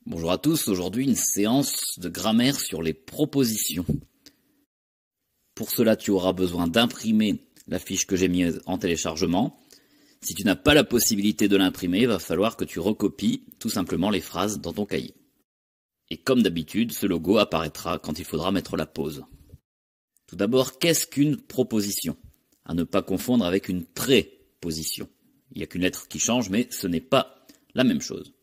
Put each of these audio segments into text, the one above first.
Bonjour à tous, aujourd'hui une séance de grammaire sur les propositions. Pour cela, tu auras besoin d'imprimer la fiche que j'ai mise en téléchargement. Si tu n'as pas la possibilité de l'imprimer, il va falloir que tu recopies tout simplement les phrases dans ton cahier. Et comme d'habitude, ce logo apparaîtra quand il faudra mettre la pause. Tout d'abord, qu'est-ce qu'une proposition? À ne pas confondre avec une préposition. Il n'y a qu'une lettre qui change, mais ce n'est pas la même chose.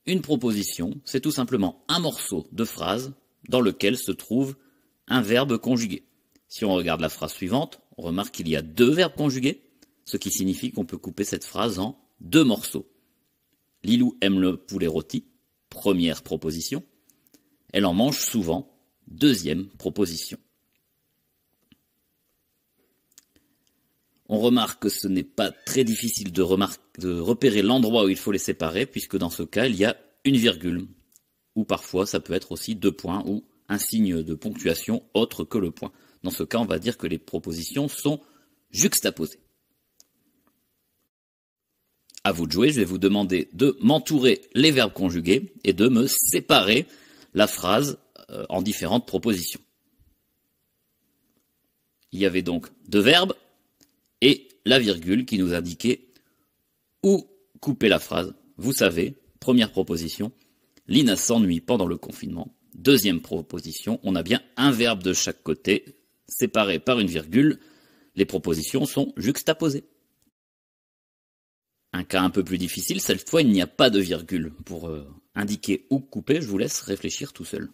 Une proposition, c'est tout simplement un morceau de phrase dans lequel se trouve un verbe conjugué. Si on regarde la phrase suivante, on remarque qu'il y a deux verbes conjugués, ce qui signifie qu'on peut couper cette phrase en deux morceaux. Lilou aime le poulet rôti, première proposition. Elle en mange souvent, deuxième proposition. On remarque que ce n'est pas très difficile de repérer l'endroit où il faut les séparer, puisque dans ce cas, il y a une virgule. Ou parfois, ça peut être aussi deux points ou un signe de ponctuation autre que le point. Dans ce cas, on va dire que les propositions sont juxtaposées. À vous de jouer, je vais vous demander de m'entourer les verbes conjugués et de me séparer la phrase en différentes propositions. Il y avait donc deux verbes et la virgule qui nous indiquait où couper la phrase. Vous savez, première proposition, Lina s'ennuie pendant le confinement. Deuxième proposition, on a bien un verbe de chaque côté, séparé par une virgule. Les propositions sont juxtaposées. Un cas un peu plus difficile, cette fois il n'y a pas de virgule. Pour indiquer où couper, je vous laisse réfléchir tout seul.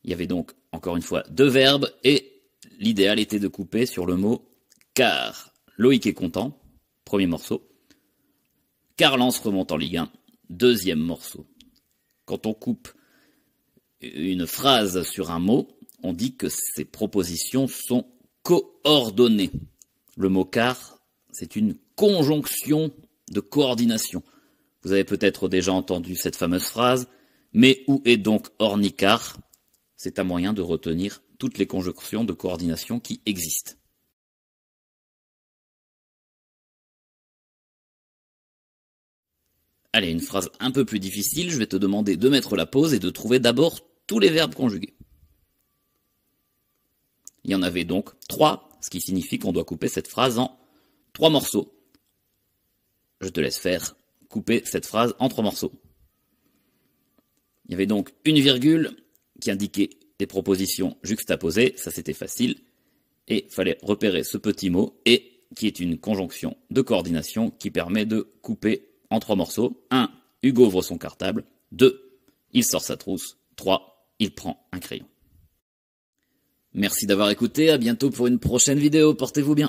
Il y avait donc, encore une fois, deux verbes et l'idéal était de couper sur le mot « car ». Loïc est content, premier morceau. Car Lens remonte en Ligue 1, deuxième morceau. Quand on coupe une phrase sur un mot, on dit que ces propositions sont coordonnées. Le mot « car », c'est une conjonction de coordination. Vous avez peut-être déjà entendu cette fameuse phrase « mais où est donc ornicar ?» C'est un moyen de retenir toutes les conjonctions de coordination qui existent. Allez, une phrase un peu plus difficile, je vais te demander de mettre la pause et de trouver d'abord tous les verbes conjugués. Il y en avait donc 3, ce qui signifie qu'on doit couper cette phrase en 3 morceaux. Je te laisse faire couper cette phrase en 3 morceaux. Il y avait donc une virgule qui indiquait des propositions juxtaposées, ça c'était facile, et il fallait repérer ce petit mot, et qui est une conjonction de coordination qui permet de couper en 3 morceaux. 1. Hugo ouvre son cartable. 2. Il sort sa trousse. 3. Il prend un crayon. Merci d'avoir écouté, à bientôt pour une prochaine vidéo, portez-vous bien.